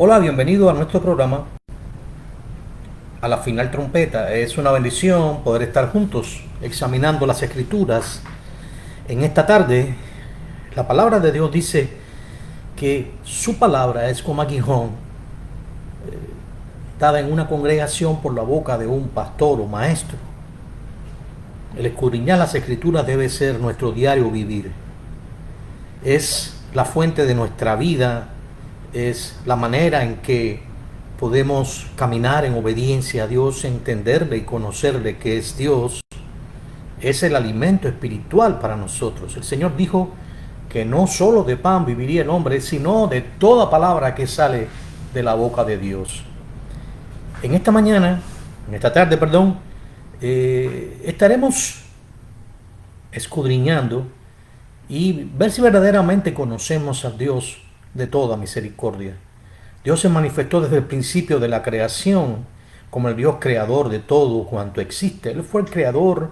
Hola, bienvenido a nuestro programa, a la final trompeta. Es una bendición poder estar juntos examinando las escrituras. En esta tarde, la palabra de Dios dice que su palabra es como aguijón dada en una congregación por la boca de un pastor o maestro. El escudriñar las escrituras debe ser nuestro diario vivir. Es la fuente de nuestra vida, es la manera en que podemos caminar en obediencia a Dios, entenderle y conocerle que es Dios. Es el alimento espiritual para nosotros. El Señor dijo que no solo de pan viviría el hombre, sino de toda palabra que sale de la boca de Dios. En esta mañana, en esta tarde, perdón, estaremos escudriñando y ver si verdaderamente conocemos a Dios de toda misericordia. Dios se manifestó desde el principio de la creación como el Dios creador de todo cuanto existe. Él fue el creador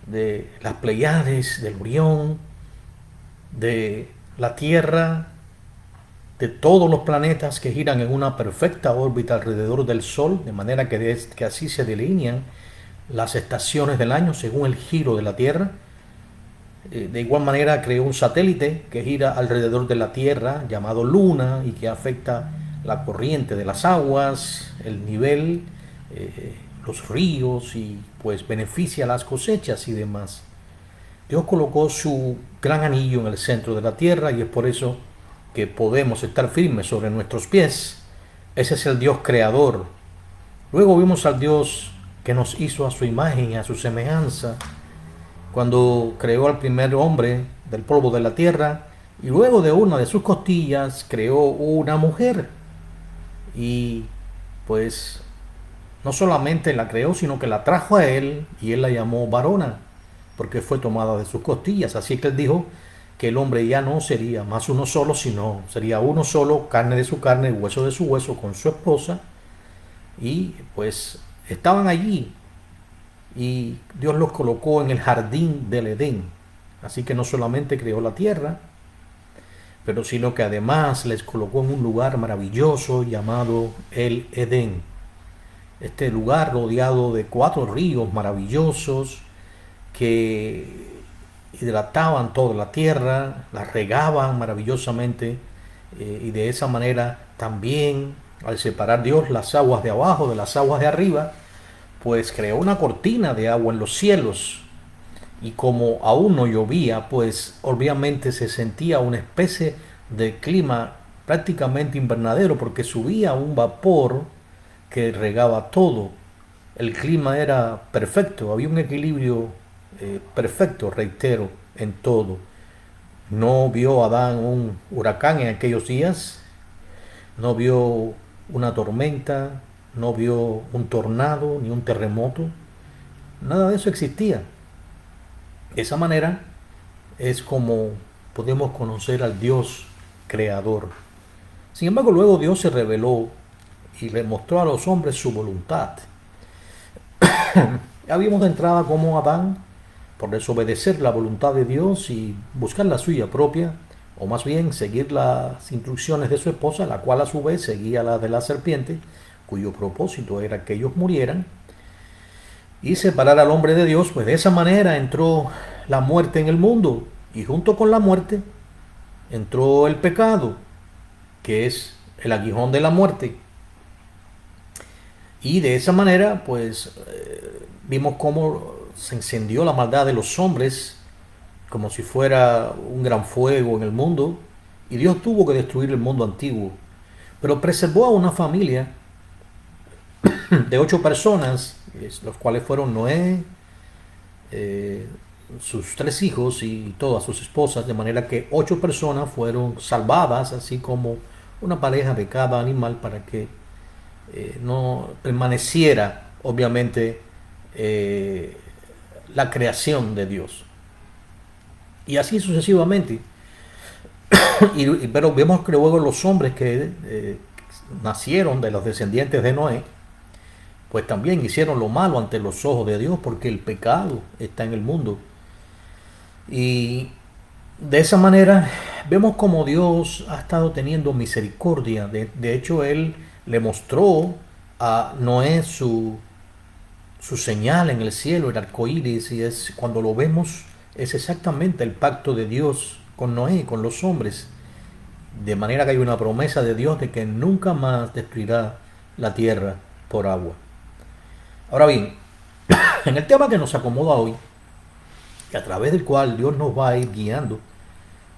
de las Pleiades, del Orión, de la Tierra, de todos los planetas que giran en una perfecta órbita alrededor del Sol, de manera que así se delinean las estaciones del año según el giro de la Tierra. De igual manera creó un satélite que gira alrededor de la Tierra llamado Luna y que afecta la corriente de las aguas, el nivel, los ríos y pues beneficia las cosechas y demás. Dios colocó su gran anillo en el centro de la Tierra y es por eso que podemos estar firmes sobre nuestros pies. Ese es el Dios creador. Luego vimos al Dios que nos hizo a su imagen y a su semejanza, cuando creó al primer hombre del polvo de la tierra y luego de una de sus costillas creó una mujer. Y pues no solamente la creó, sino que la trajo a él y él la llamó varona, porque fue tomada de sus costillas. Así que él dijo que el hombre ya no sería más uno solo, sino sería uno solo, carne de su carne, hueso de su hueso, con su esposa. Y pues estaban allí y Dios los colocó en el jardín del Edén. Así que no solamente creó la tierra, pero sino que además les colocó en un lugar maravilloso llamado el Edén. Este lugar rodeado de 4 ríos maravillosos que hidrataban toda la tierra, la regaban maravillosamente, y de esa manera también, al separar Dios las aguas de abajo de las aguas de arriba, pues creó una cortina de agua en los cielos. Y como aún no llovía, pues obviamente se sentía una especie de clima prácticamente invernadero, porque subía un vapor que regaba todo. El clima era perfecto, había un equilibrio perfecto, reitero, en todo. No vio Adán un huracán en aquellos días, no vio una tormenta, no vio un tornado ni un terremoto, nada de eso existía. De esa manera es como podemos conocer al Dios creador. Sin embargo, luego Dios se reveló y le mostró a los hombres su voluntad. Ya vimos de entrada cómo Adán, por desobedecer la voluntad de Dios y buscar la suya propia, o más bien seguir las instrucciones de su esposa, la cual a su vez seguía la de la serpiente, cuyo propósito era que ellos murieran, y separar al hombre de Dios, pues de esa manera entró la muerte en el mundo, y junto con la muerte entró el pecado, que es el aguijón de la muerte. Y de esa manera, pues vimos cómo se encendió la maldad de los hombres como si fuera un gran fuego en el mundo, y Dios tuvo que destruir el mundo antiguo, pero preservó a una familia de 8 personas, los cuales fueron Noé, eh, sus 3 hijos y todas sus esposas, de manera que 8 personas fueron salvadas, así como una pareja de cada animal, para que no permaneciera, obviamente, la creación de Dios. Y así sucesivamente. Pero vemos que luego los hombres que nacieron de los descendientes de Noé, pues también hicieron lo malo ante los ojos de Dios, porque el pecado está en el mundo. Y de esa manera vemos como Dios ha estado teniendo misericordia. De hecho, Él le mostró a Noé su señal en el cielo, el arco iris, y es, cuando lo vemos, es exactamente el pacto de Dios con Noé, con los hombres. De manera que hay una promesa de Dios de que nunca más destruirá la tierra por agua. Ahora bien, en el tema que nos acomoda hoy, y a través del cual Dios nos va a ir guiando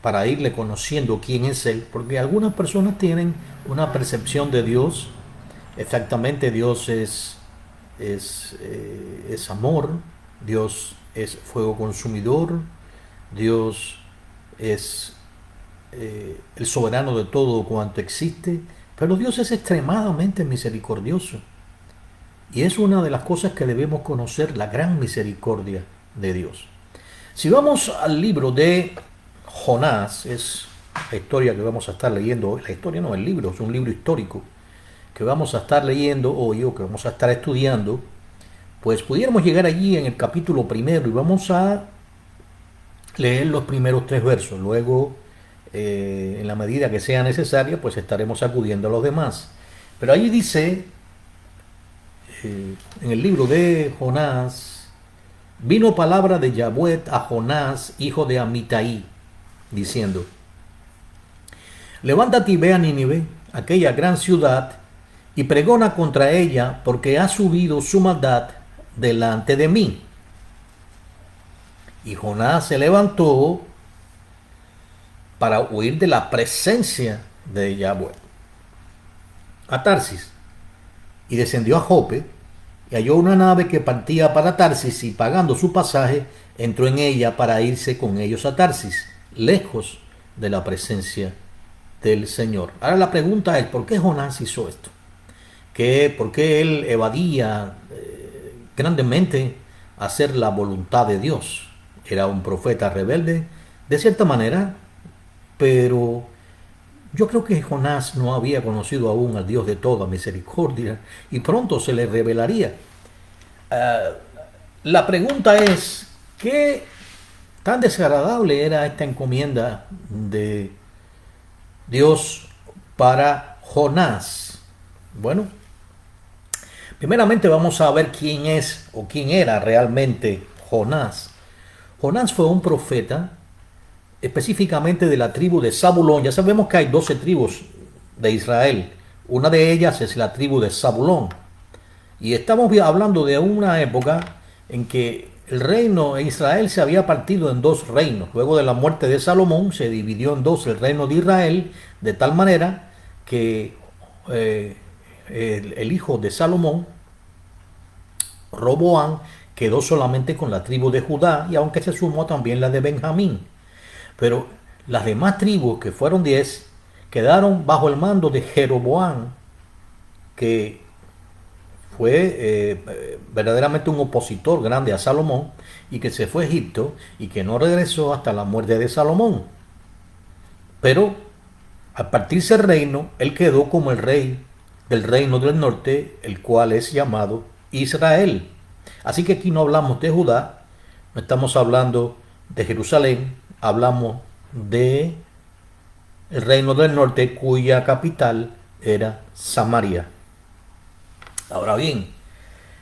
para irle conociendo quién es Él, porque algunas personas tienen una percepción de Dios. Exactamente, Dios es amor, Dios es fuego consumidor, Dios es el soberano de todo cuanto existe, pero Dios es extremadamente misericordioso. Y es una de las cosas que debemos conocer, la gran misericordia de Dios. Si vamos al libro de Jonás, es la historia que vamos a estar leyendo hoy. La historia no, el libro, es un libro histórico que vamos a estar leyendo hoy o que vamos a estar estudiando. Pues pudiéramos llegar allí en el capítulo primero y vamos a leer los primeros 3 versos. Luego, en la medida que sea necesaria, pues estaremos acudiendo a los demás. Pero allí dice, en el libro de Jonás, vino palabra de Yahweh a Jonás, hijo de Amitai, diciendo: levántate y ve a Nínive, aquella gran ciudad, y pregona contra ella, porque ha subido su maldad delante de mí. Y Jonás se levantó para huir de la presencia de Yahweh a Tarsis, y descendió a Jope, y halló una nave que partía para Tarsis, y pagando su pasaje, entró en ella para irse con ellos a Tarsis, lejos de la presencia del Señor. Ahora la pregunta es, ¿por qué Jonás hizo esto? ¿Por qué él evadía grandemente hacer la voluntad de Dios? Era un profeta rebelde, de cierta manera, pero yo creo que Jonás no había conocido aún al Dios de toda misericordia y pronto se le revelaría. La pregunta es, ¿qué tan desagradable era esta encomienda de Dios para Jonás? Bueno, primeramente vamos a ver quién es o quién era realmente Jonás. Jonás fue un profeta específicamente de la tribu de Zabulón. Ya sabemos que hay 12 tribus de Israel. Una de ellas es la tribu de Zabulón. Y estamos hablando de una época en que el reino de Israel se había partido en 2 reinos. Luego de la muerte de Salomón se dividió en 2 el reino de Israel, de tal manera que el hijo de Salomón, Roboam, quedó solamente con la tribu de Judá, y aunque se sumó también la de Benjamín. Pero las demás tribus, que fueron 10, quedaron bajo el mando de Jeroboam, que fue verdaderamente un opositor grande a Salomón, y que se fue a Egipto y que no regresó hasta la muerte de Salomón. Pero al partirse el reino, él quedó como el rey del reino del norte, el cual es llamado Israel. Así que aquí no hablamos de Judá, no estamos hablando de Jerusalén, hablamos de el reino del norte, cuya capital era Samaria. Ahora bien,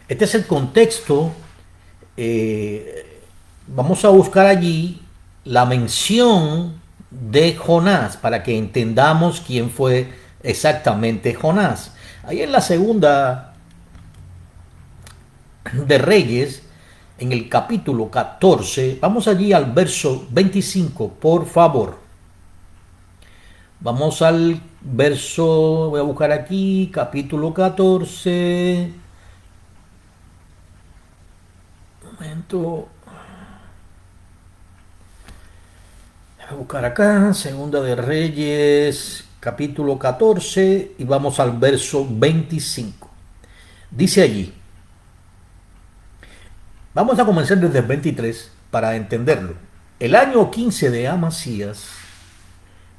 este es el contexto. Vamos a buscar allí la mención de Jonás para que entendamos quién fue exactamente Jonás. Ahí en la segunda de Reyes, en el capítulo 14, vamos allí al verso 25, por favor. Vamos al verso, voy a buscar aquí, capítulo 14. Un momento. Voy a buscar acá, segunda de Reyes, capítulo 14, y vamos al verso 25. Dice allí, vamos a comenzar desde el 23 para entenderlo. El año 15 de Amasías,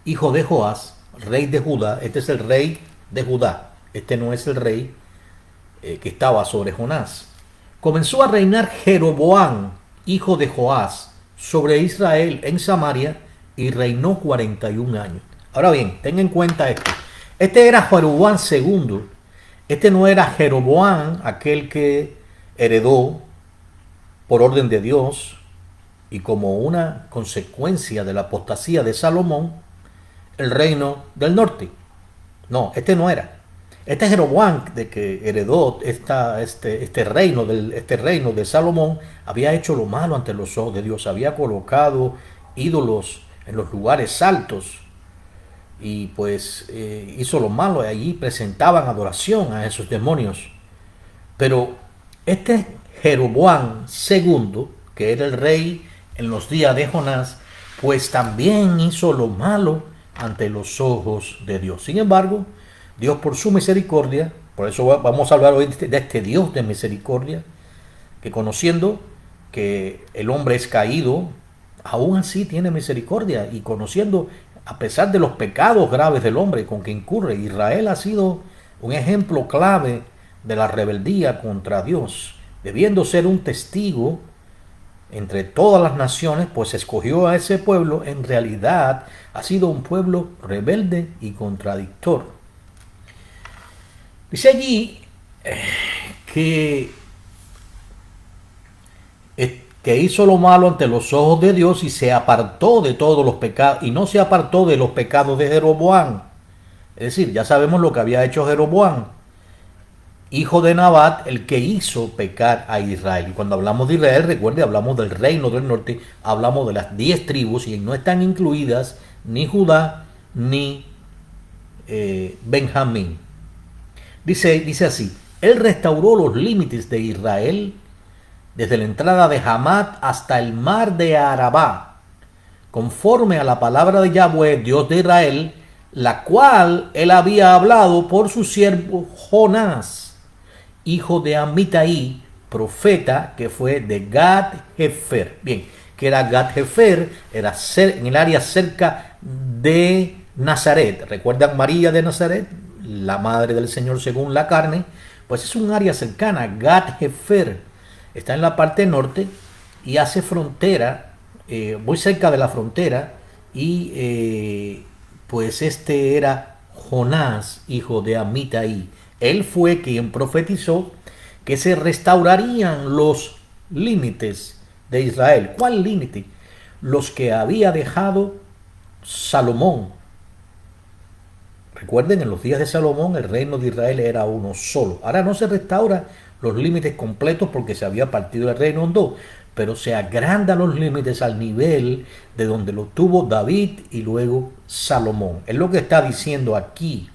hijo de Joás, rey de Judá. Este es el rey de Judá. Este no es el rey que estaba sobre Jonás. Comenzó a reinar Jeroboam, hijo de Joás, sobre Israel en Samaria, y reinó 41 años. Ahora bien, ten en cuenta esto. Este era Jeroboam II. Este no era Jeroboam, aquel que heredó por orden de Dios y como una consecuencia de la apostasía de Salomón, el reino del norte. No, este no era. Este Jeroboam, de que heredó este reino de Salomón, había hecho lo malo ante los ojos de Dios. Había colocado ídolos en los lugares altos y pues hizo lo malo y allí presentaban adoración a esos demonios. Pero este Jeroboam II, que era el rey en los días de Jonás, pues también hizo lo malo ante los ojos de Dios. Sin embargo, Dios por su misericordia, por eso vamos a hablar hoy de este Dios de misericordia, que conociendo que el hombre es caído, aún así tiene misericordia, y conociendo, a pesar de los pecados graves del hombre con que incurre, Israel ha sido un ejemplo clave de la rebeldía contra Dios, debiendo ser un testigo entre todas las naciones, pues escogió a ese pueblo. En realidad ha sido un pueblo rebelde y contradictor. Dice allí que hizo lo malo ante los ojos de Dios y se apartó de todos los pecados, y no se apartó de los pecados de Jeroboam. Es decir, ya sabemos lo que había hecho Jeroboam, hijo de Nabat, el que hizo pecar a Israel. Y cuando hablamos de Israel, recuerde, hablamos del reino del norte, hablamos de las 10 tribus, y no están incluidas ni Judá ni Benjamín. Dice así: él restauró los límites de Israel desde la entrada de Hamat hasta el mar de Arabá, conforme a la palabra de Yahweh, Dios de Israel, la cual él había hablado por su siervo Jonás, hijo de Amitai, profeta, que fue de Gat-Hefer. Bien, que era Gat-Hefer, era en el área cerca de Nazaret. ¿Recuerdan María de Nazaret, la madre del Señor según la carne? Pues es un área cercana. Gat-Hefer está en la parte norte y hace frontera, muy cerca de la frontera, y pues este era Jonás, hijo de Amitai. Él fue quien profetizó que se restaurarían los límites de Israel. ¿Cuál límite? Los que había dejado Salomón. Recuerden, en los días de Salomón el reino de Israel era uno solo. Ahora no se restaura los límites completos porque se había partido el reino en dos, pero se agrandan los límites al nivel de donde lo tuvo David y luego Salomón. Es lo que está diciendo aquí.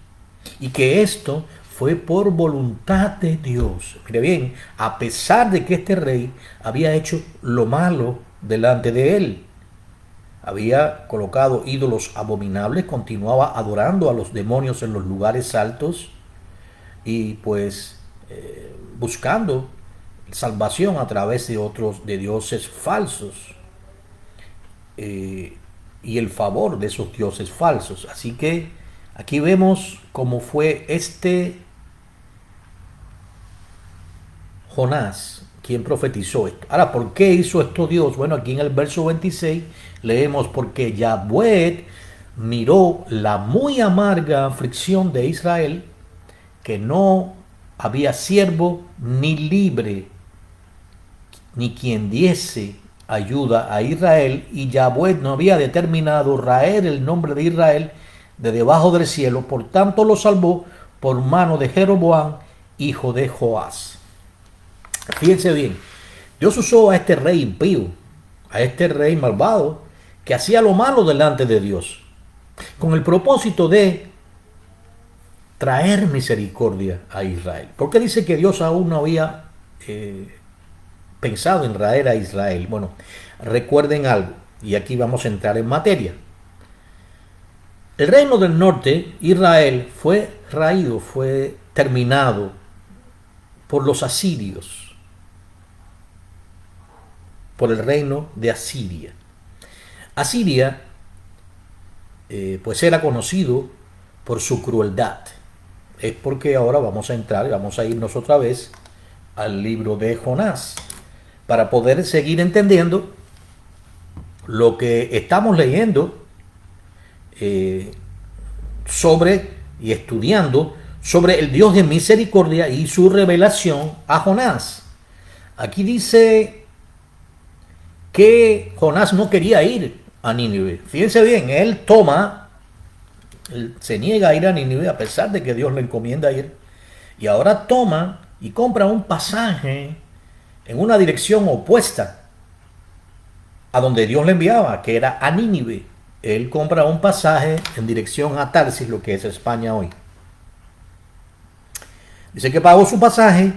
Y que esto fue por voluntad de Dios. Mire bien, a pesar de que este rey había hecho lo malo delante de él, había colocado ídolos abominables, continuaba adorando a los demonios en los lugares altos y pues buscando salvación a través de dioses falsos y el favor de esos dioses falsos. Así que aquí vemos cómo fue este Jonás quien profetizó esto. Ahora, ¿por qué hizo esto Dios? Bueno, aquí en el verso 26 leemos: porque Yahweh miró la muy amarga aflicción de Israel, que no había siervo ni libre, ni quien diese ayuda a Israel, y Yahweh no había determinado raer el nombre de Israel de debajo del cielo, por tanto lo salvó por mano de Jeroboam, hijo de Joás. Fíjense bien, Dios usó a este rey impío, a este rey malvado, que hacía lo malo delante de Dios, con el propósito de traer misericordia a Israel. Porque dice que Dios aún no había pensado en traer a Israel. Bueno, recuerden algo, y aquí vamos a entrar en materia. El reino del norte, Israel, fue raído, fue terminado por los asirios, por el reino de Asiria. Asiria pues era conocido por su crueldad. Es porque ahora vamos a irnos otra vez al libro de Jonás para poder seguir entendiendo lo que estamos leyendo eh, sobre y estudiando sobre el Dios de misericordia y su revelación a Jonás. Aquí dice que Jonás no quería ir a Nínive. Fíjense bien, él se niega a ir a Nínive a pesar de que Dios le encomienda ir. Y ahora toma y compra un pasaje en una dirección opuesta a donde Dios le enviaba, que era a Nínive. Él compra un pasaje en dirección a Tarsis, lo que es España hoy. Dice que pagó su pasaje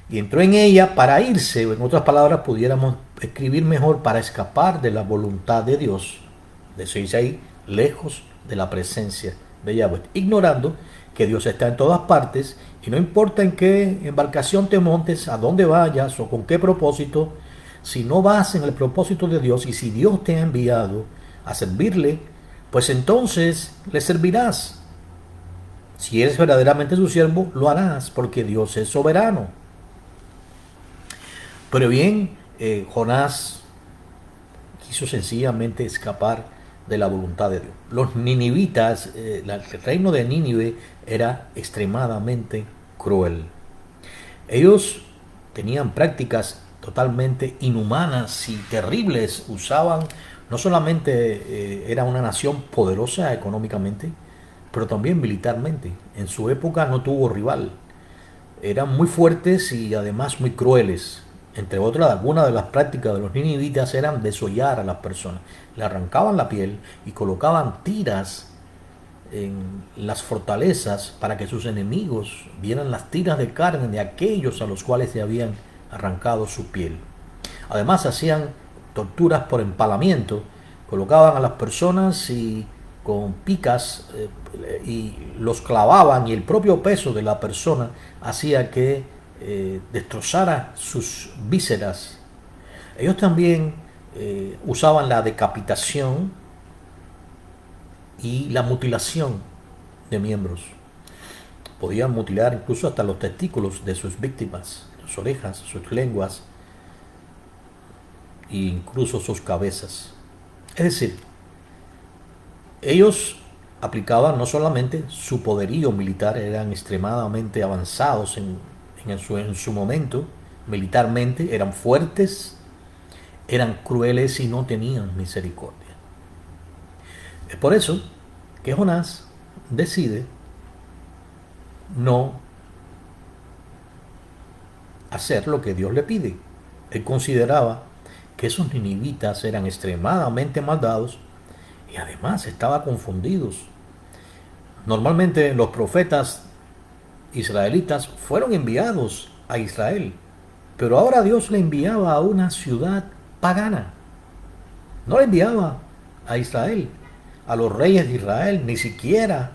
y entró en ella para irse, o en otras palabras pudiéramos escribir mejor, para escapar de la voluntad de Dios, de irse ahí lejos de la presencia de Yahweh, ignorando que Dios está en todas partes y no importa en qué embarcación te montes, a dónde vayas o con qué propósito, si no vas en el propósito de Dios y si Dios te ha enviado a servirle, pues entonces le servirás. Si eres verdaderamente su siervo, lo harás porque Dios es soberano. Pero bien, Jonás quiso sencillamente escapar de la voluntad de Dios. Los ninivitas, el reino de Nínive era extremadamente cruel. Ellos tenían prácticas totalmente inhumanas y terribles. Usaban, no solamente era una nación poderosa económicamente, pero también militarmente. En su época no tuvo rival. Eran muy fuertes y además muy crueles. Entre otras, algunas de las prácticas de los ninivitas eran desollar a las personas. Le arrancaban la piel y colocaban tiras en las fortalezas para que sus enemigos vieran las tiras de carne de aquellos a los cuales se habían arrancado su piel. Además hacían torturas por empalamiento, colocaban a las personas y con picas y los clavaban, y el propio peso de la persona hacía que destrozara sus vísceras. Ellos también usaban la decapitación y la mutilación de miembros. Podían mutilar incluso hasta los testículos de sus víctimas, sus orejas, sus lenguas e incluso sus cabezas. Es decir, ellos aplicaban no solamente su poderío militar, eran extremadamente avanzados en su momento, militarmente, eran fuertes, eran crueles y no tenían misericordia. Es por eso que Jonás decide no hacer lo que Dios le pide. Él consideraba que esos ninivitas eran extremadamente maldados y además estaba confundidos. Normalmente los profetas israelitas fueron enviados a Israel, pero ahora Dios le enviaba a una ciudad pagana. No le enviaba a Israel, a los reyes de Israel, ni siquiera,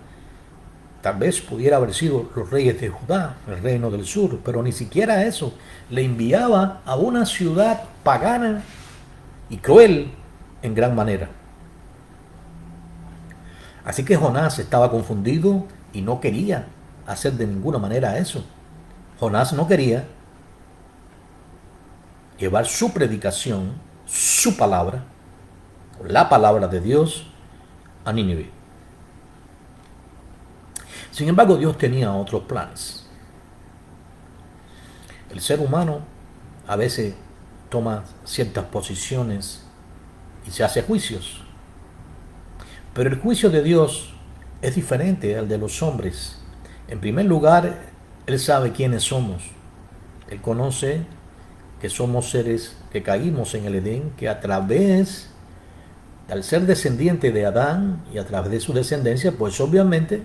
tal vez pudiera haber sido los reyes de Judá, el reino del sur, pero ni siquiera eso. Le enviaba a una ciudad pagana y cruel en gran manera. Así que Jonás estaba confundido y no quería hacer de ninguna manera eso. Jonás no quería llevar su predicación, su palabra, la palabra de Dios, a Nínive. Sin embargo, Dios tenía otros planes. El ser humano a veces toma ciertas posiciones y se hace juicios. Pero el juicio de Dios es diferente al de los hombres. En primer lugar, Él sabe quiénes somos. Él conoce que somos seres que caímos en el Edén, que a través, al ser descendiente de Adán y a través de su descendencia, pues obviamente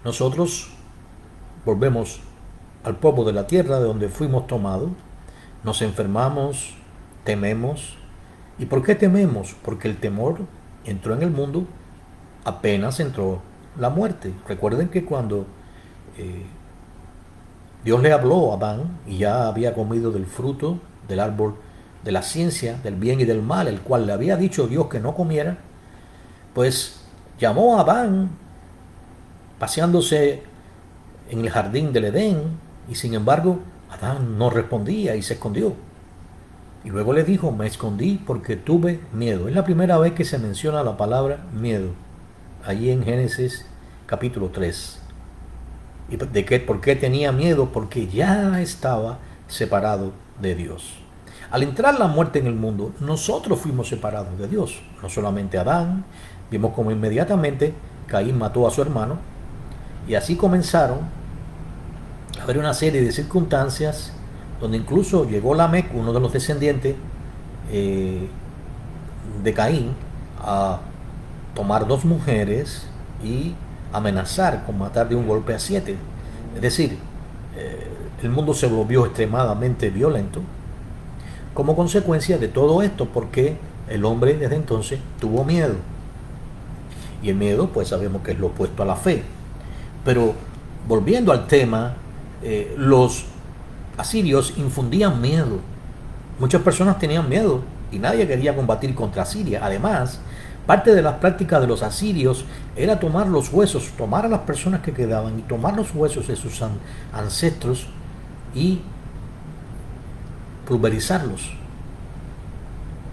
nosotros volvemos al polvo de la tierra de donde fuimos tomados, nos enfermamos, tememos. ¿Y por qué tememos? Porque el temor entró en el mundo apenas entró la muerte. Recuerden que cuando Dios le habló a Adán y ya había comido del fruto del árbol de la ciencia, del bien y del mal, el cual le había dicho Dios que no comiera, pues llamó a Adán paseándose en el jardín del Edén, y sin embargo Adán no respondía y se escondió. Y luego le dijo: me escondí porque tuve miedo. Es la primera vez que se menciona la palabra miedo. allí en Génesis capítulo 3. ¿Y por qué tenía miedo? Porque ya estaba separado de Dios. Al entrar la muerte en el mundo, nosotros fuimos separados de Dios. No solamente Adán, vimos como inmediatamente Caín mató a su hermano, y así comenzaron a haber una serie de circunstancias donde incluso llegó Lamec, uno de los descendientes de Caín, a tomar 2 mujeres y amenazar con matar de un golpe a 7. Es decir, el mundo se volvió extremadamente violento como consecuencia de todo esto, porque el hombre desde entonces tuvo miedo. Y el miedo, pues sabemos que es lo opuesto a la fe. Pero volviendo al tema, los asirios infundían miedo. Muchas personas tenían miedo y nadie quería combatir contra Asiria. Además, parte de las prácticas de los asirios era tomar los huesos, tomar a las personas que quedaban y tomar los huesos de sus ancestros y pulverizarlos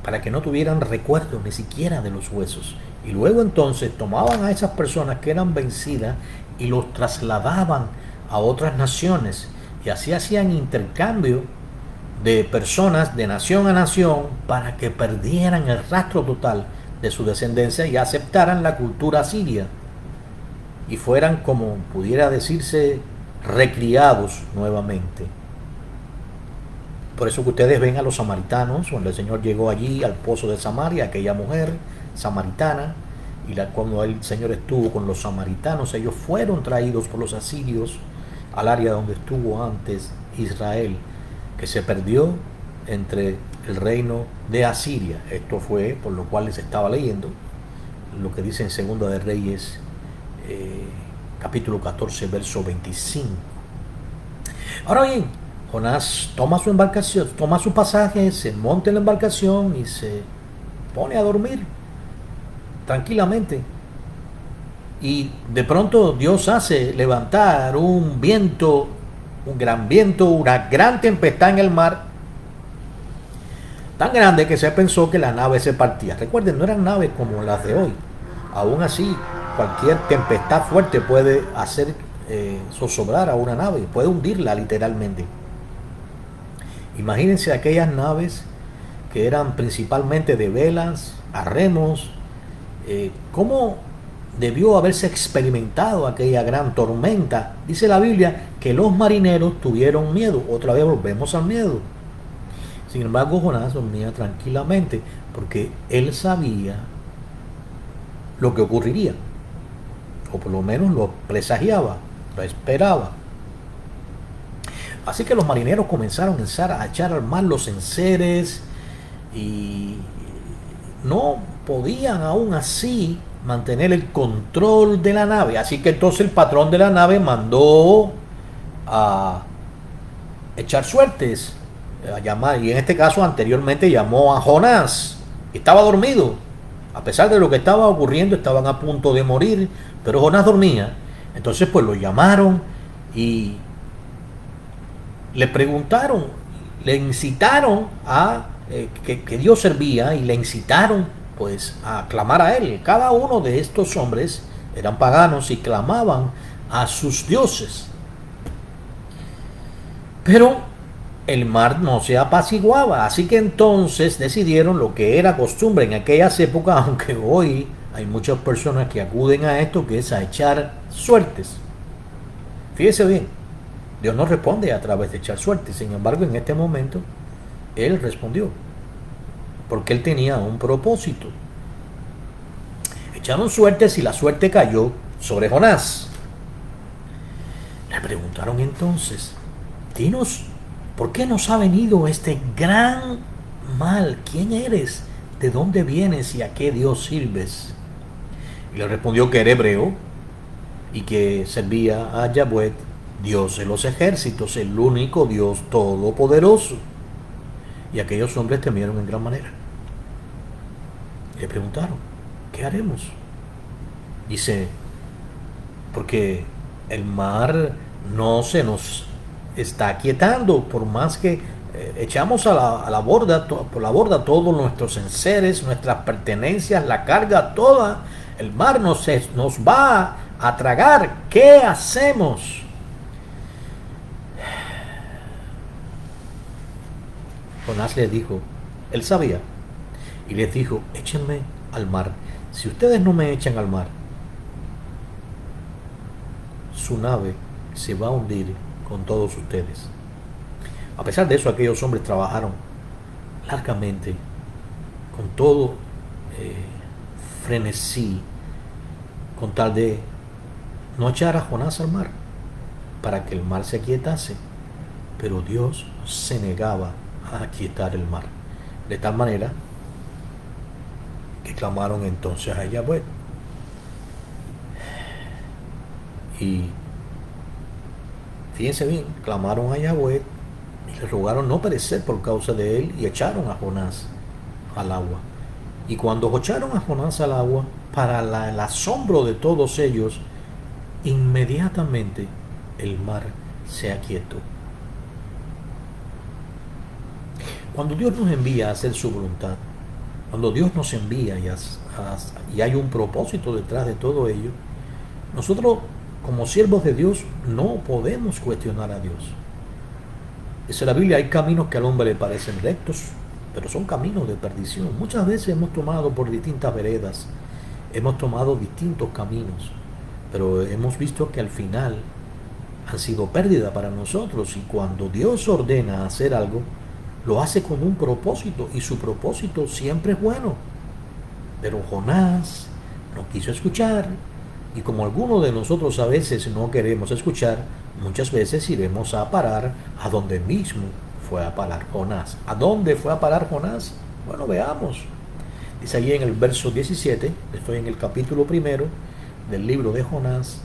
para que no tuvieran recuerdo ni siquiera de los huesos. Y luego entonces tomaban a esas personas que eran vencidas y los trasladaban a otras naciones, y así hacían intercambio de personas de nación a nación para que perdieran el rastro total de su descendencia y aceptaran la cultura asiria y fueran, como pudiera decirse, recriados nuevamente. Por eso que ustedes ven a los samaritanos, cuando el Señor llegó allí al pozo de Samaria, aquella mujer samaritana, y cuando el Señor estuvo con los samaritanos, ellos fueron traídos por los asirios al área donde estuvo antes Israel, que se perdió entre el reino de Asiria. Esto fue por lo cual les estaba leyendo lo que dice en Segunda de Reyes, capítulo 14, verso 25. Ahora bien, Jonás toma su embarcación, toma su pasaje, se monta en la embarcación y se pone a dormir tranquilamente. Y de pronto Dios hace levantar un viento, un gran viento, una gran tempestad en el mar, tan grande que se pensó que la nave se partía. Recuerden, no eran naves como las de hoy. Aún así, cualquier tempestad fuerte puede hacer zozobrar a una nave, puede hundirla literalmente. Imagínense aquellas naves que eran principalmente de velas, a remos. ¿Cómo debió haberse experimentado aquella gran tormenta? Dice la Biblia que los marineros tuvieron miedo. Otra vez volvemos al miedo. Sin embargo, Jonás dormía tranquilamente porque él sabía lo que ocurriría, o por lo menos lo presagiaba, lo esperaba. Así que los marineros comenzaron a echar al mar los enseres y no podían aún así mantener el control de la nave. Así que entonces el patrón de la nave mandó a echar suertes, a llamar, y en este caso anteriormente llamó a Jonás. Estaba dormido, a pesar de lo que estaba ocurriendo, estaban a punto de morir, pero Jonás dormía. Entonces pues lo llamaron y le preguntaron, le incitaron a que Dios servía, y le incitaron pues a clamar a él. Cada uno de estos hombres eran paganos y clamaban a sus dioses, pero el mar no se apaciguaba. Así que entonces decidieron lo que era costumbre en aquellas épocas, aunque hoy hay muchas personas que acuden a esto, que es a echar suertes. Fíjese bien, Dios no responde a través de echar suertes. Sin embargo, en este momento él respondió, porque él tenía un propósito. Echaron suertes y la suerte cayó sobre Jonás. Le preguntaron entonces, dinos, ¿por qué nos ha venido este gran mal? ¿Quién eres? ¿De dónde vienes y a qué Dios sirves? Y le respondió que era hebreo y que servía a Yahweh, Dios de los ejércitos, el único Dios todopoderoso. Y aquellos hombres temieron en gran manera. Le preguntaron, ¿qué haremos? Dice, porque el mar no se nos está aquietando, por más que echamos por la borda todos nuestros enseres, nuestras pertenencias, la carga toda, El mar nos va a tragar. ¿Qué hacemos? Jonás le dijo, él sabía, y les dijo, échenme al mar. Si ustedes no me echan al mar, su nave se va a hundir con todos ustedes. A pesar de eso, aquellos hombres trabajaron largamente, con todo frenesí, con tal de no echar a Jonás al mar, para que el mar se aquietase. Pero Dios se negaba a aquietar el mar, de tal manera que clamaron entonces a Yahweh. Y fíjense bien, clamaron a Yahweh y le rogaron no perecer por causa de él, y echaron a Jonás al agua. Y cuando echaron a Jonás al agua, para el asombro de todos ellos, inmediatamente el mar se aquietó. Cuando Dios nos envía a hacer su voluntad, cuando Dios nos envía y hay un propósito detrás de todo ello, nosotros como siervos de Dios no podemos cuestionar a Dios. Dice la Biblia, hay caminos que al hombre le parecen rectos, pero son caminos de perdición. Muchas veces hemos tomado por distintas veredas, hemos tomado distintos caminos, pero hemos visto que al final han sido pérdida para nosotros. Y cuando Dios ordena hacer algo, lo hace con un propósito, y su propósito siempre es bueno. Pero Jonás no quiso escuchar, y como algunos de nosotros a veces no queremos escuchar, muchas veces iremos a parar a donde mismo fue a parar Jonás. ¿A dónde fue a parar Jonás? Bueno, veamos. Dice allí en el verso 17, estoy en el capítulo 1 del libro de Jonás,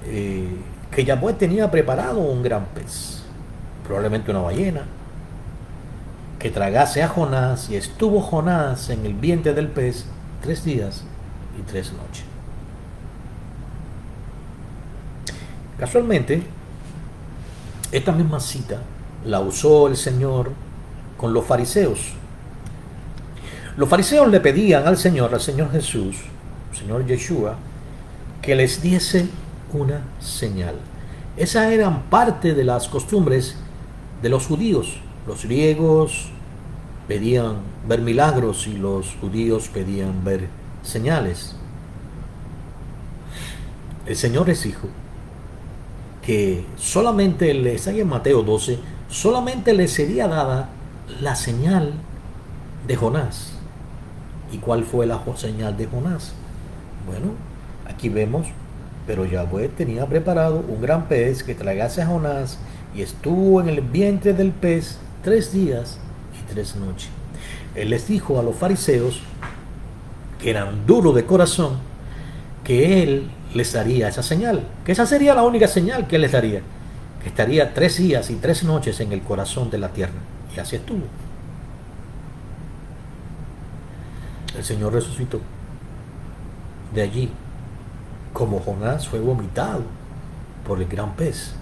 que Yahweh tenía preparado un gran pez, probablemente una ballena, que tragase a Jonás, y estuvo Jonás en el vientre del pez 3 días y 3 noches. Casualmente, esta misma cita la usó el Señor con los fariseos. Los fariseos le pedían al Señor Jesús, Señor Yeshua, que les diese una señal. Esas eran parte de las costumbres de los judíos. Los griegos pedían ver milagros y los judíos pedían ver señales. El Señor les dijo que solamente ahí en Mateo 12, solamente les sería dada la señal de Jonás. ¿Y cuál fue la señal de Jonás? Bueno, aquí vemos, pero Yahweh tenía preparado un gran pez que tragase a Jonás, y estuvo en el vientre del pez 3 días y 3 noches. Él les dijo a los fariseos, que eran duros de corazón, que él les daría esa señal, que esa sería la única señal que él les daría, que estaría 3 días y 3 noches en el corazón de la tierra. Y así estuvo. El Señor resucitó. De allí, como Jonás fue vomitado por el gran pez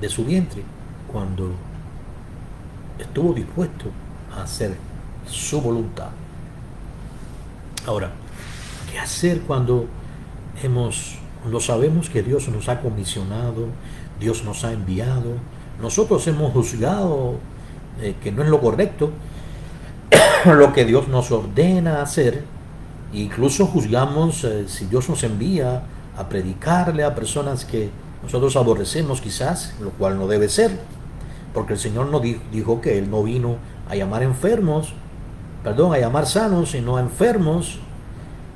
de su vientre, cuando estuvo dispuesto a hacer su voluntad. Ahora, ¿qué hacer cuando sabemos que Dios nos ha comisionado, Dios nos ha enviado, nosotros hemos juzgado que no es lo correcto, lo que Dios nos ordena hacer, incluso juzgamos si Dios nos envía a predicarle a personas que nosotros aborrecemos quizás, lo cual no debe ser, porque el Señor no dijo que Él no vino a llamar a llamar sanos, sino a enfermos,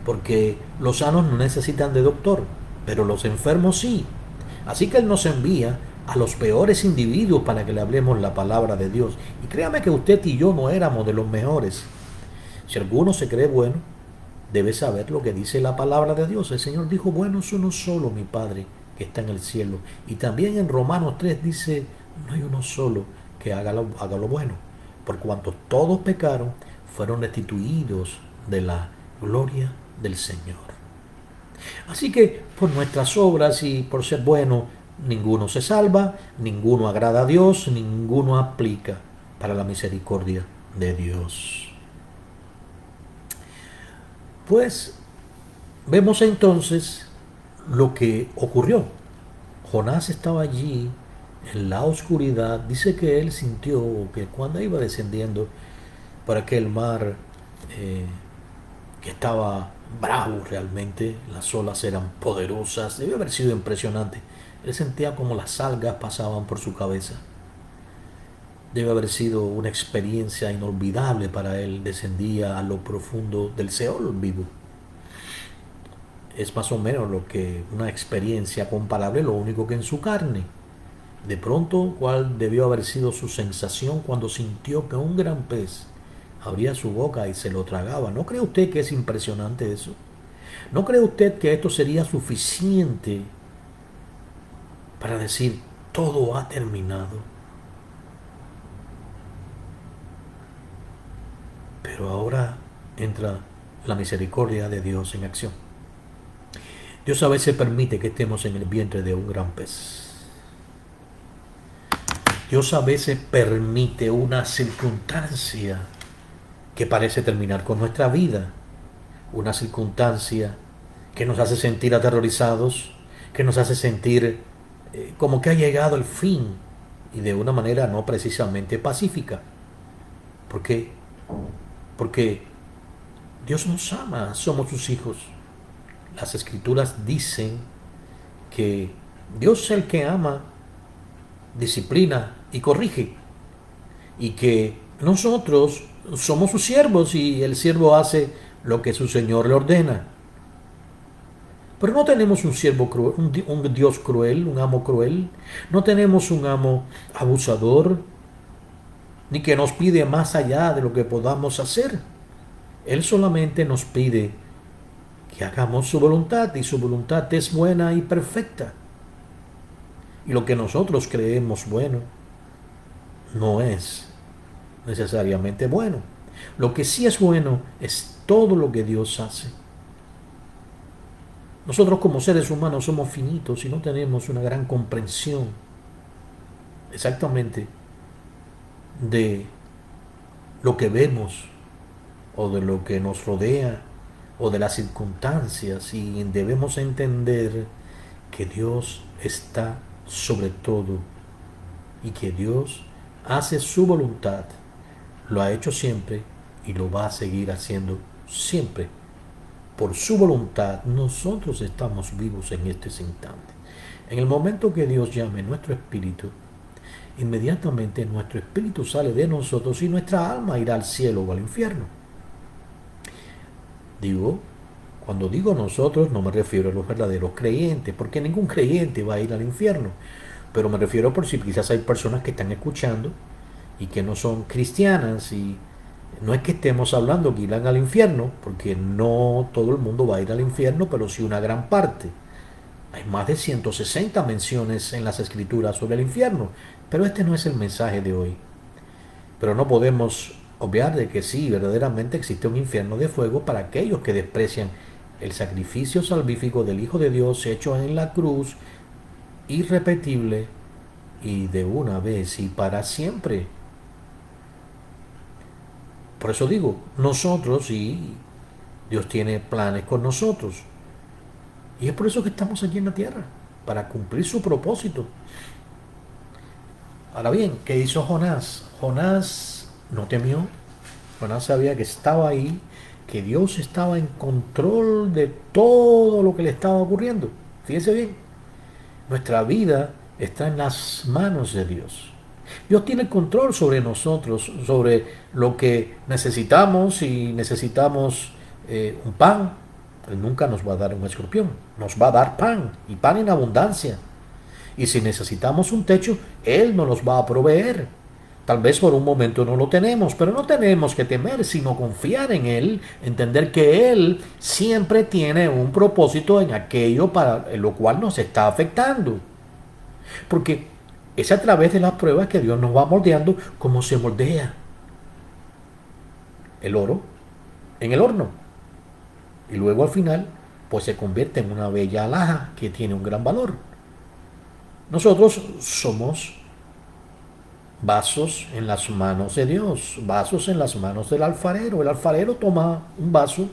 porque los sanos no necesitan de doctor, pero los enfermos sí. Así que Él nos envía a los peores individuos para que le hablemos la palabra de Dios. Y créame que usted y yo no éramos de los mejores. Si alguno se cree bueno, debe saber lo que dice la palabra de Dios. El Señor dijo, bueno es uno solo, mi Padre, que está en el cielo. Y también en Romanos 3 dice, no hay uno solo que haga lo bueno. Por cuanto todos pecaron, fueron destituidos de la gloria del Señor. Así que por nuestras obras y por ser bueno, ninguno se salva, ninguno agrada a Dios, ninguno aplica para la misericordia de Dios. Pues vemos entonces lo que ocurrió. Jonás estaba allí en la oscuridad. Dice que él sintió que cuando iba descendiendo por aquel mar, eh, que estaba bravo realmente, las olas eran poderosas, debió haber sido impresionante. Él sentía como las algas pasaban por su cabeza. Debe haber sido una experiencia inolvidable para él. Descendía a lo profundo del Seol vivo. Es más o menos lo que una experiencia comparable, lo único que en su carne. De pronto, ¿cuál debió haber sido su sensación cuando sintió que un gran pez abría su boca y se lo tragaba? ¿No cree usted que es impresionante eso? ¿No cree usted que esto sería suficiente para decir todo ha terminado? Pero ahora entra la misericordia de Dios en acción. Dios a veces permite que estemos en el vientre de un gran pez. Dios a veces permite una circunstancia que parece terminar con nuestra vida. Una circunstancia que nos hace sentir aterrorizados, que nos hace sentir como que ha llegado el fin y de una manera no precisamente pacífica. ¿Por qué? Porque Dios nos ama, somos sus hijos. Las escrituras dicen que Dios es el que ama, disciplina y corrige, y que nosotros somos sus siervos y el siervo hace lo que su Señor le ordena. Pero no tenemos un siervo cruel, un Dios cruel, un amo cruel. No tenemos un amo abusador, ni que nos pide más allá de lo que podamos hacer. Él solamente nos pide que hagamos su voluntad, y su voluntad es buena y perfecta. Y lo que nosotros creemos bueno no es necesariamente bueno. Lo que sí es bueno es todo lo que Dios hace. Nosotros como seres humanos somos finitos y no tenemos una gran comprensión exactamente de lo que vemos o de lo que nos rodea o de las circunstancias, y debemos entender que Dios está sobre todo y que Dios hace su voluntad, lo ha hecho siempre y lo va a seguir haciendo siempre. Por su voluntad nosotros estamos vivos en este instante. En el momento que Dios llame nuestro espíritu, inmediatamente nuestro espíritu sale de nosotros y nuestra alma irá al cielo o al infierno. Cuando digo nosotros, no me refiero a los verdaderos creyentes, porque ningún creyente va a ir al infierno. Pero me refiero por si quizás hay personas que están escuchando y que no son cristianas, y no es que estemos hablando que irán al infierno, porque no todo el mundo va a ir al infierno, pero sí una gran parte. Hay más de 160 menciones en las escrituras sobre el infierno, pero este no es el mensaje de hoy. Pero no podemos obviar de que sí, verdaderamente existe un infierno de fuego para aquellos que desprecian el sacrificio salvífico del Hijo de Dios hecho en la cruz, irrepetible y de una vez y para siempre. Por eso digo, nosotros, y Dios tiene planes con nosotros. Y es por eso que estamos aquí en la tierra, para cumplir su propósito. Ahora bien, ¿qué hizo Jonás? Jonás no temió. Jonás sabía que estaba ahí, que Dios estaba en control de todo lo que le estaba ocurriendo. Fíjense bien, nuestra vida está en las manos de Dios. Dios tiene control sobre nosotros, sobre lo que necesitamos. Si necesitamos un pan, Él nunca nos va a dar un escorpión, nos va a dar pan, y pan en abundancia. Y si necesitamos un techo, Él nos los va a proveer. Tal vez por un momento no lo tenemos, pero no tenemos que temer, sino confiar en Él, entender que Él siempre tiene un propósito en aquello para lo cual nos está afectando. Porque es a través de las pruebas que Dios nos va moldeando, como se moldea el oro en el horno. Y luego al final, pues se convierte en una bella alhaja que tiene un gran valor. Nosotros somos vasos en las manos de Dios, vasos en las manos del alfarero. El alfarero toma un vaso,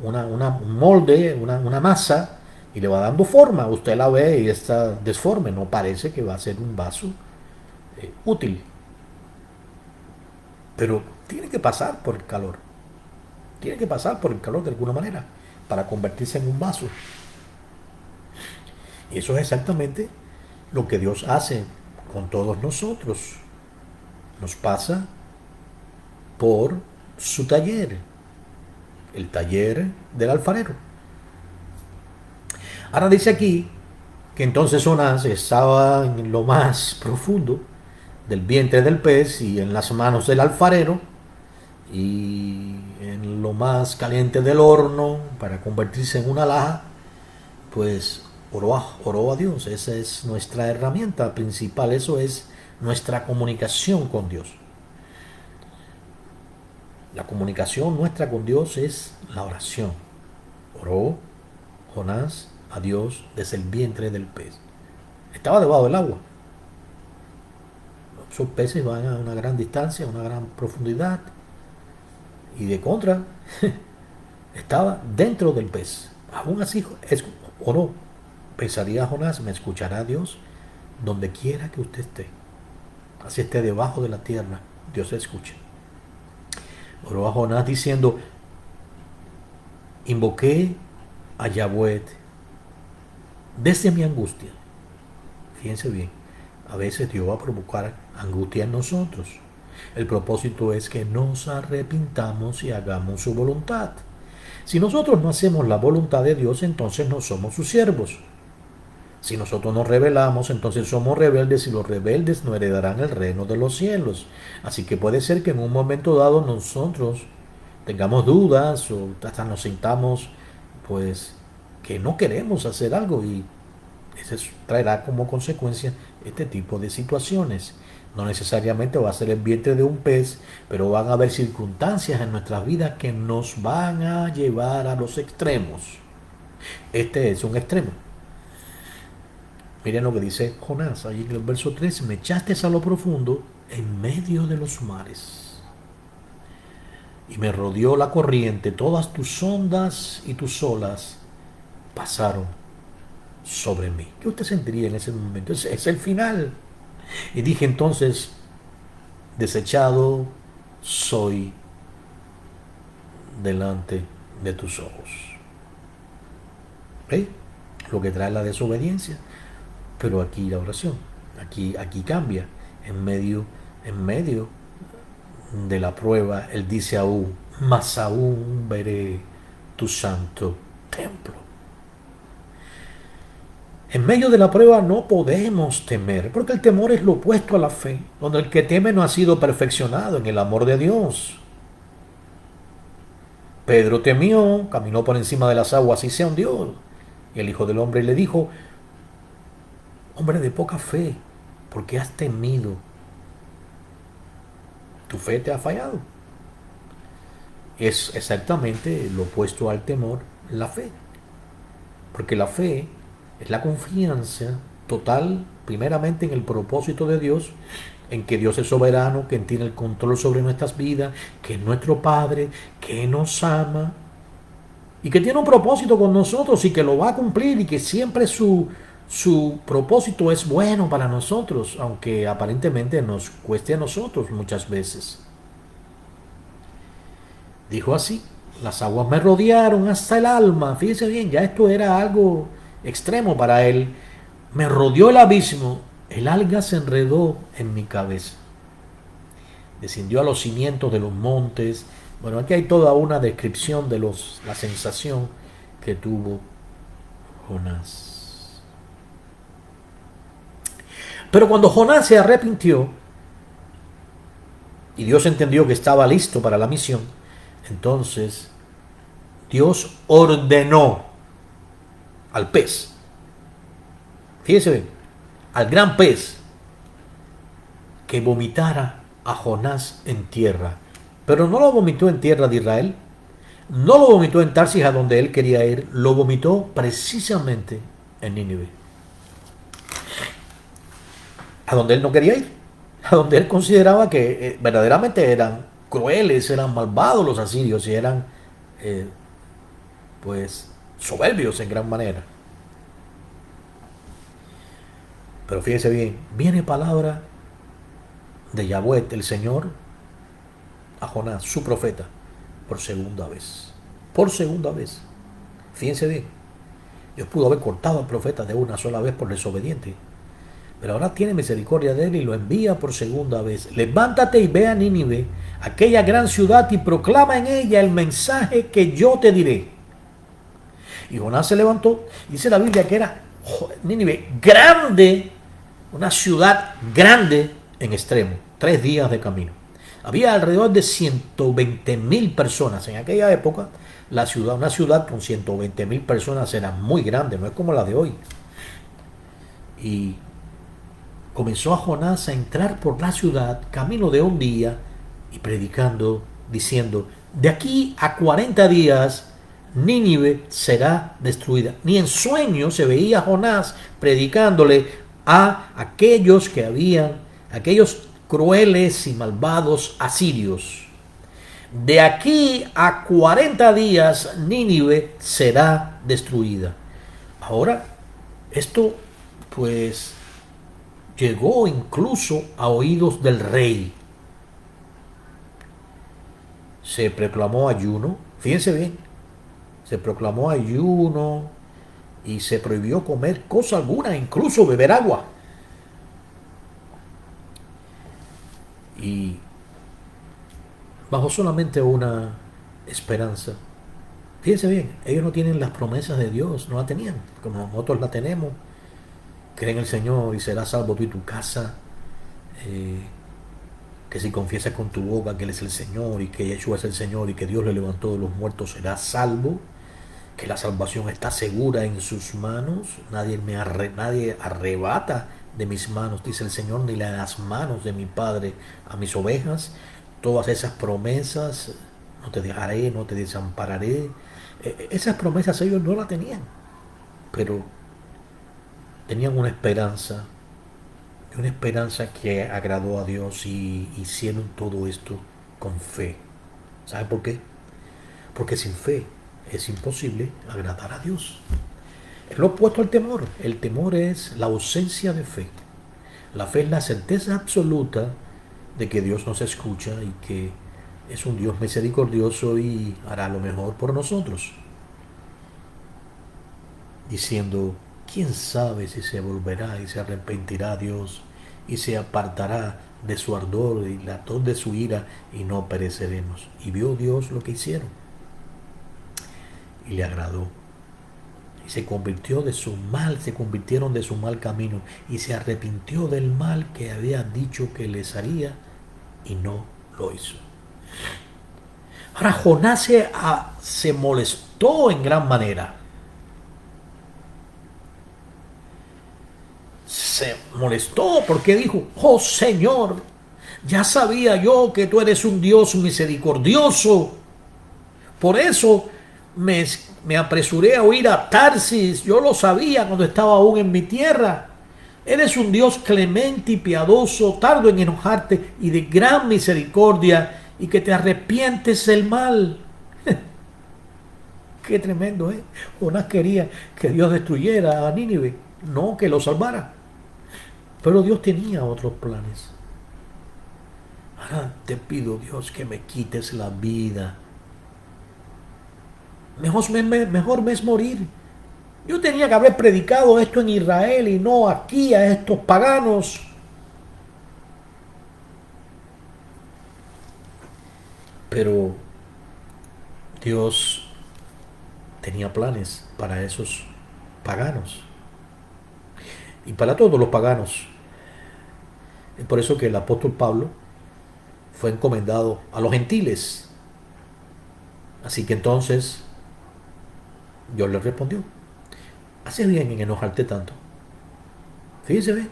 un molde, una masa, y le va dando forma. Usted la ve y está desforme, no parece que va a ser un vaso útil. Pero tiene que pasar por el calor. Tiene que pasar por el calor de alguna manera para convertirse en un vaso. Y eso es exactamente lo que Dios hace con todos nosotros. Nos pasa por su taller, el taller del alfarero. Ahora dice aquí que entonces Jonás estaba en lo más profundo del vientre del pez y en las manos del alfarero y en lo más caliente del horno para convertirse en una laja, pues oró a Dios. Esa es nuestra herramienta principal, eso es nuestra comunicación con Dios. La comunicación nuestra con Dios es la oración. Oró Jonás a Dios desde el vientre del pez. Estaba debajo del agua. Esos peces van a una gran distancia, a una gran profundidad. Y de contra, estaba dentro del pez. Aún así, oró. Pensaría Jonás, me escuchará Dios donde quiera que usted esté. Así esté debajo de la tierra, Dios escucha. Oró a Jonás diciendo, invoqué a Yahweh desde mi angustia. Fíjense bien, a veces Dios va a provocar angustia en nosotros. El propósito es que nos arrepintamos y hagamos su voluntad. Si nosotros no hacemos la voluntad de Dios, entonces no somos sus siervos. Si nosotros nos rebelamos, entonces somos rebeldes y los rebeldes no heredarán el reino de los cielos. Así que puede ser que en un momento dado nosotros tengamos dudas o hasta nos sintamos pues que no queremos hacer algo y eso traerá como consecuencia este tipo de situaciones. No necesariamente va a ser el vientre de un pez, pero van a haber circunstancias en nuestras vidas que nos van a llevar a los extremos. Este es un extremo. Miren lo que dice Jonás, ahí en el verso 3, me echaste a lo profundo en medio de los mares. Y me rodeó la corriente, todas tus ondas y tus olas pasaron sobre mí. ¿Qué usted sentiría en ese momento? Es el final. Y dije entonces, desechado soy delante de tus ojos. ¿Eh? Lo que trae la desobediencia. Pero aquí la oración, aquí cambia. En medio de la prueba, él dice aún, mas aún veré tu santo templo. En medio de la prueba no podemos temer, porque el temor es lo opuesto a la fe, donde el que teme no ha sido perfeccionado en el amor de Dios. Pedro temió, caminó por encima de las aguas y se hundió. Y el Hijo del Hombre le dijo, hombre de poca fe, ¿por qué has temido? Tu fe te ha fallado. Es exactamente lo opuesto al temor, la fe. Porque la fe es la confianza total, primeramente en el propósito de Dios, en que Dios es soberano, que tiene el control sobre nuestras vidas, que es nuestro Padre, que nos ama y que tiene un propósito con nosotros y que lo va a cumplir y que siempre su propósito es bueno para nosotros, aunque aparentemente nos cueste a nosotros muchas veces. Dijo así, las aguas me rodearon hasta el alma. Fíjese bien, ya esto era algo extremo para él. Me rodeó el abismo, el alga se enredó en mi cabeza. Descendió a los cimientos de los montes. Bueno, aquí hay toda una descripción de la sensación que tuvo Jonás. Pero cuando Jonás se arrepintió y Dios entendió que estaba listo para la misión, entonces Dios ordenó al pez, fíjese bien, al gran pez, que vomitara a Jonás en tierra. Pero no lo vomitó en tierra de Israel, no lo vomitó en Tarsis a donde él quería ir, lo vomitó precisamente en Nínive, a donde él no quería ir, a donde él consideraba que verdaderamente eran crueles, eran malvados los asirios y eran pues soberbios en gran manera. Pero fíjese bien, viene palabra de Yahweh, el Señor, a Jonás, su profeta, por segunda vez. Por segunda vez. Fíjense bien, Dios pudo haber cortado al profeta de una sola vez por desobediente, pero ahora tiene misericordia de él y lo envía por segunda vez. Levántate y ve a Nínive, aquella gran ciudad, y proclama en ella el mensaje que yo te diré. Y Jonás se levantó. Dice la Biblia que era Nínive grande, una ciudad grande en extremo, 3 días de camino. Había alrededor de 120,000 personas. En aquella época, una ciudad con 120,000 personas era muy grande, no es como la de hoy. Y comenzó a Jonás a entrar por la ciudad, camino de un día, y predicando, diciendo: de aquí a 40 días Nínive será destruida. Ni en sueño se veía Jonás predicándole a aquellos crueles y malvados asirios: de aquí a 40 días Nínive será destruida. Ahora, esto pues llegó incluso a oídos del rey. Se proclamó ayuno, fíjense bien, se proclamó ayuno y se prohibió comer cosa alguna, incluso beber agua. Y bajo solamente una esperanza. Fíjense bien, ellos no tienen las promesas de Dios, no la tenían, como nosotros la tenemos. Cree en el Señor y serás salvo tú y tu casa. Que si confiesas con tu boca que Él es el Señor y que Yeshua es el Señor y que Dios le levantó de los muertos, serás salvo. Que la salvación está segura en sus manos. Nadie arrebata de mis manos, dice el Señor, ni las manos de mi Padre a mis ovejas. Todas esas promesas: no te dejaré, no te desampararé. Esas promesas ellos no las tenían, pero tenían una esperanza que agradó a Dios, y hicieron todo esto con fe. ¿Sabe por qué? Porque sin fe es imposible agradar a Dios. Es lo opuesto al temor. El temor es la ausencia de fe. La fe es la certeza absoluta de que Dios nos escucha y que es un Dios misericordioso y hará lo mejor por nosotros. Diciendo: ¿quién sabe si se volverá y se arrepentirá Dios y se apartará de su ardor y la tos de su ira, y no pereceremos? Y vio Dios lo que hicieron y le agradó. Y se convirtieron de su mal camino, y se arrepintió del mal que había dicho que les haría, y no lo hizo. Ahora Jonás se molestó en gran manera. Se molestó porque dijo: oh Señor, ya sabía yo que tú eres un Dios misericordioso. Por eso me apresuré a huir a Tarsis. Yo lo sabía cuando estaba aún en mi tierra. Eres un Dios clemente y piadoso, tardo en enojarte y de gran misericordia, y que te arrepientes del mal. Qué tremendo, ¿eh? Jonás quería que Dios destruyera a Nínive, no que lo salvara. Pero Dios tenía otros planes. Ahora te pido, Dios, que me quites la vida. Mejor me es morir. Yo tenía que haber predicado esto en Israel y no aquí a estos paganos. Pero Dios tenía planes para esos paganos y para todos los paganos. Es por eso que el apóstol Pablo fue encomendado a los gentiles. Así que entonces Dios le respondió: haces bien en enojarte tanto. Fíjense bien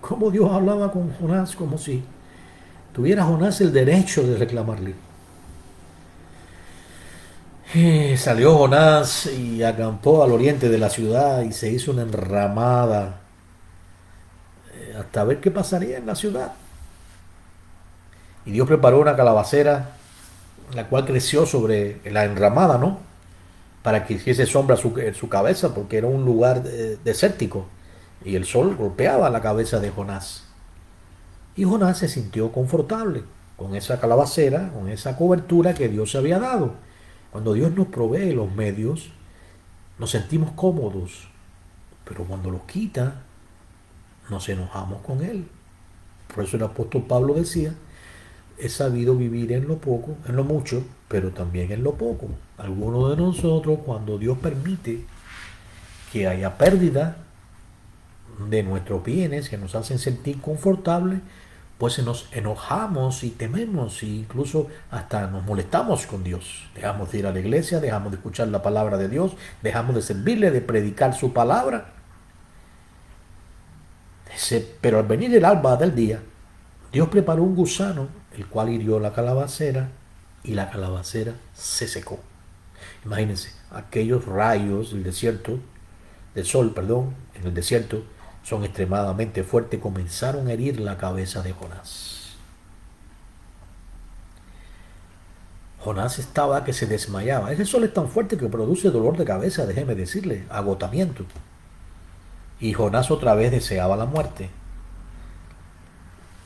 cómo Dios hablaba con Jonás, como si tuviera Jonás el derecho de reclamarle. Salió Jonás y acampó al oriente de la ciudad, y se hizo una enramada hasta ver qué pasaría en la ciudad. Y Dios preparó una calabacera, la cual creció sobre la enramada, ¿no?, para que hiciese sombra su cabeza, porque era un lugar desértico y el sol golpeaba la cabeza de Jonás. Y Jonás se sintió confortable con esa calabacera, con esa cobertura que Dios había dado. Cuando Dios nos provee los medios, nos sentimos cómodos, pero cuando los quita, nos enojamos con Él. Por eso el apóstol Pablo decía, he sabido vivir en lo poco, en lo mucho, pero también en lo poco. Algunos de nosotros, cuando Dios permite que haya pérdida de nuestros bienes que nos hacen sentir confortables, pues nos enojamos y tememos e incluso hasta nos molestamos con Dios. Dejamos de ir a la iglesia, dejamos de escuchar la palabra de Dios, dejamos de servirle, de predicar su palabra. Pero al venir el alba del día, Dios preparó un gusano, el cual hirió la calabacera y la calabacera se secó. Imagínense, aquellos rayos del desierto, del sol, perdón, en el desierto, son extremadamente fuertes, comenzaron a herir la cabeza de Jonás. Jonás estaba que se desmayaba. Ese sol es tan fuerte que produce dolor de cabeza, déjeme decirle, agotamiento. Y Jonás otra vez deseaba la muerte.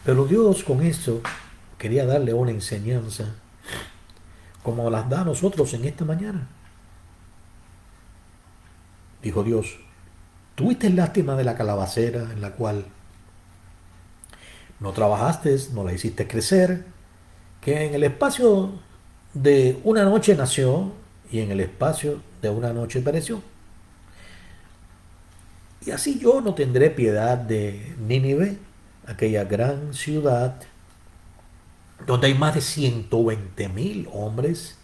Pero Dios con esto quería darle una enseñanza, como las da a nosotros en esta mañana. Dijo Dios, ¿tuviste lástima de la calabacera en la cual no trabajaste, no la hiciste crecer, que en el espacio de una noche nació y en el espacio de una noche pereció? Y así yo no tendré piedad de Nínive, aquella gran ciudad donde hay más de 120,000 hombres,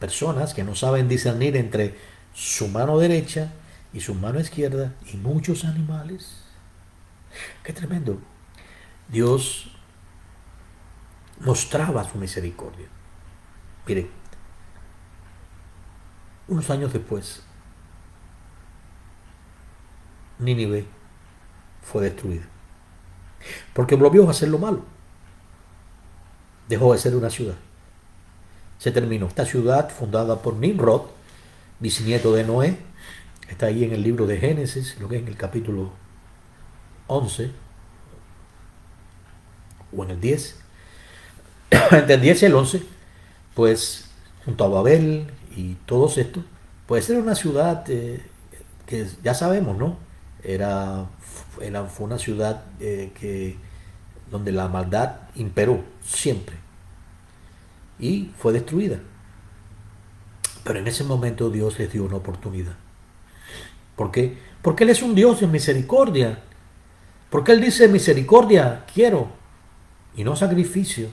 personas que no saben discernir entre su mano derecha y su mano izquierda y muchos animales. ¡Qué tremendo! Dios mostraba su misericordia. Mire, unos años después, Nínive fue destruida porque volvió a hacer lo malo. Dejó de ser una ciudad. Se terminó. Esta ciudad, fundada por Nimrod, bisnieto de Noé, está ahí en el libro de Génesis, lo que es en el capítulo 11 o en el 10, entre el 10 y el 11, pues junto a Babel y todos estos, pues era una ciudad que ya sabemos, ¿no? Fue una ciudad donde la maldad imperó siempre y fue destruida. Pero en ese momento Dios les dio una oportunidad. ¿Por qué? Porque Él es un Dios de misericordia. Porque Él dice misericordia quiero y no sacrificio.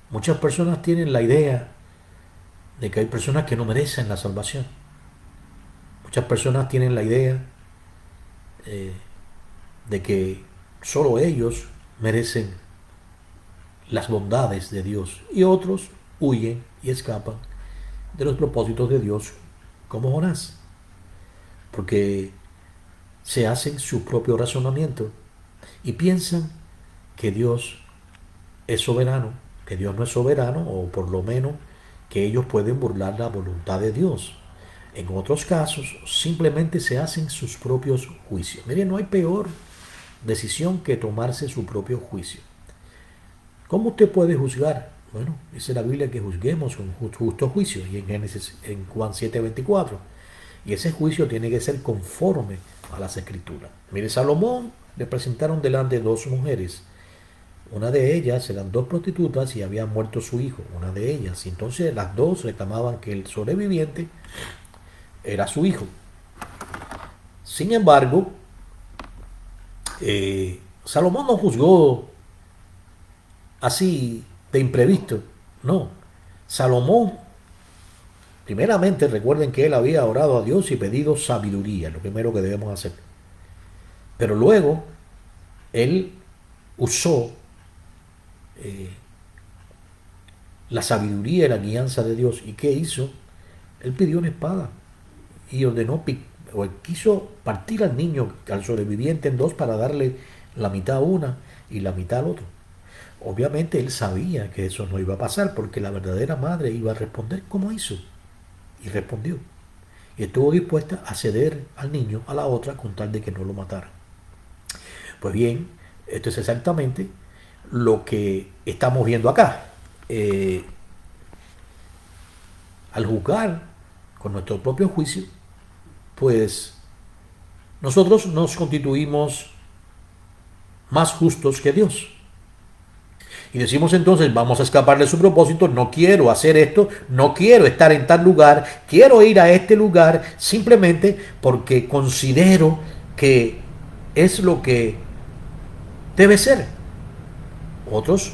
Muchas personas tienen la idea de que hay personas que no merecen la salvación. Muchas personas tienen la idea de que solo ellos merecen las bondades de Dios y otros huyen y escapan de los propósitos de Dios como Jonás, porque se hacen su propio razonamiento y piensan que Dios es soberano, que Dios no es soberano, o por lo menos que ellos pueden burlar la voluntad de Dios. En otros casos simplemente se hacen sus propios juicios. Miren, no hay peor decisión que tomarse su propio juicio. ¿Cómo usted puede juzgar? Bueno, dice la Biblia que juzguemos con justo juicio, y en Juan 7:24. Y ese juicio tiene que ser conforme a las Escrituras. Mire, Salomón le presentaron delante dos mujeres. Una de ellas eran dos prostitutas y había muerto su hijo, una de ellas. Y entonces las dos reclamaban que el sobreviviente era su hijo. Sin embargo, Salomón no juzgó así de imprevisto, no. Salomón, primeramente recuerden que él había orado a Dios y pedido sabiduría, lo primero que debemos hacer. Pero luego, él usó la sabiduría y la guianza de Dios. ¿Y qué hizo? Él pidió una espada y ordenó, o quiso partir al niño, al sobreviviente, en dos para darle la mitad a una y la mitad al otro. Obviamente él sabía que eso no iba a pasar porque la verdadera madre iba a responder como hizo. Y respondió. y estuvo dispuesta a ceder al niño a la otra con tal de que no lo matara. Pues bien, esto es exactamente lo que estamos viendo acá. Al juzgar con nuestro propio juicio, pues nosotros nos constituimos más justos que Dios. Y decimos entonces, vamos a escapar de su propósito, no quiero hacer esto, no quiero estar en tal lugar, quiero ir a este lugar simplemente porque considero que es lo que debe ser. Otros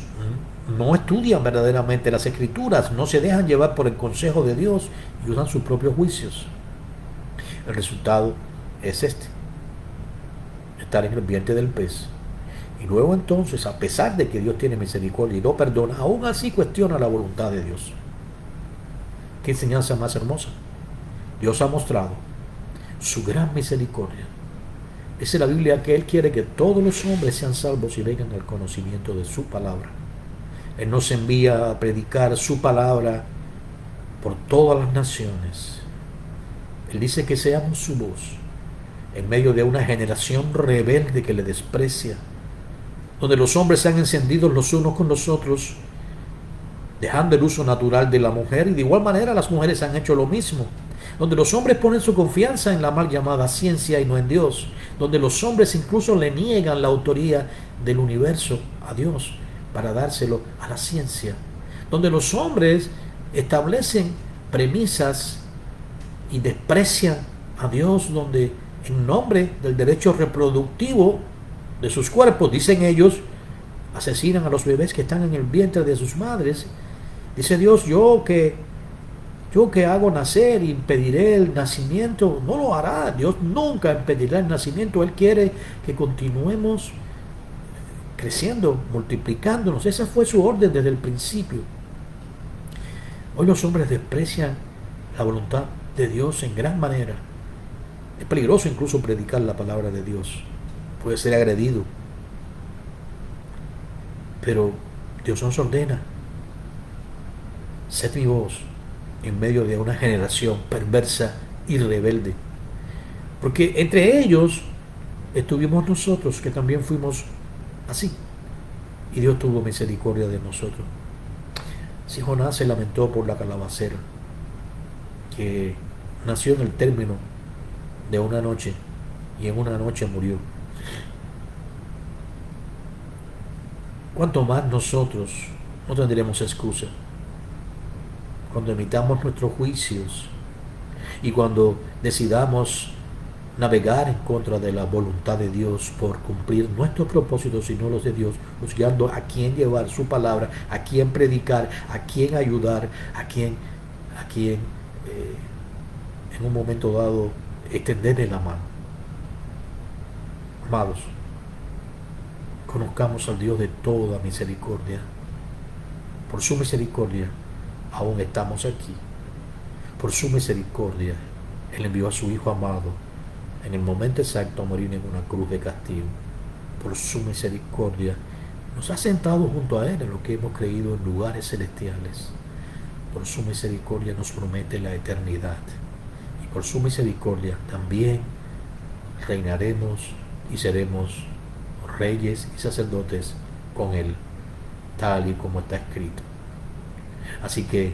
no estudian verdaderamente las Escrituras, no se dejan llevar por el consejo de Dios y usan sus propios juicios. El resultado es este: estar en el vientre del pez. Y luego entonces, a pesar de que Dios tiene misericordia y lo perdona, aún así cuestiona la voluntad de Dios. ¿Qué enseñanza más hermosa? Dios ha mostrado su gran misericordia. Dice la Biblia que Él quiere que todos los hombres sean salvos y vengan al conocimiento de su palabra. Él nos envía a predicar su palabra por todas las naciones. Él dice que seamos su voz en medio de una generación rebelde que le desprecia, donde los hombres se han encendido los unos con los otros, dejando el uso natural de la mujer, y de igual manera las mujeres han hecho lo mismo, donde los hombres ponen su confianza en la mal llamada ciencia y no en Dios, donde los hombres incluso le niegan la autoría del universo a Dios para dárselo a la ciencia, donde los hombres establecen premisas y desprecian a Dios, donde en nombre del derecho reproductivo de sus cuerpos, dicen ellos, asesinan a los bebés que están en el vientre de sus madres. Dice Dios, yo que hago nacer, impediré el nacimiento. No lo hará. Dios nunca impedirá el nacimiento. Él quiere que continuemos creciendo, multiplicándonos. Esa fue su orden desde el principio. Hoy los hombres desprecian la voluntad de Dios en gran manera. Es peligroso incluso predicar la palabra de Dios. Puede ser agredido. Pero Dios nos ordena: sed mi voz en medio de una generación perversa y rebelde. Porque entre ellos estuvimos nosotros, que también fuimos así. Y Dios tuvo misericordia de nosotros. Si Jonás se lamentó por la calabacera, que nació en el término de una noche, y en una noche murió, ¿cuánto más nosotros no tendremos excusa cuando emitamos nuestros juicios y cuando decidamos navegar en contra de la voluntad de Dios por cumplir nuestros propósitos y no los de Dios, juzgando a quién llevar su palabra, a quién predicar, a quién ayudar, a quién en un momento dado extenderle la mano? Amados, conozcamos al Dios de toda misericordia. Por su misericordia aún estamos aquí. Por su misericordia Él envió a su Hijo amado en el momento exacto a morir en una cruz de castigo. Por su misericordia nos ha sentado junto a Él en lo que hemos creído en lugares celestiales. Por su misericordia nos promete la eternidad. Y por su misericordia también reinaremos y seremos reyes y sacerdotes con Él, tal y como está escrito. Así que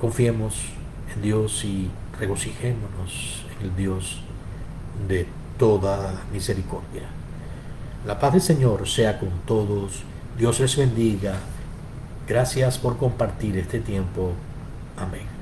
confiemos en Dios y regocijémonos en el Dios de toda misericordia. La paz del Señor sea con todos. Dios les bendiga. Gracias por compartir este tiempo. Amén.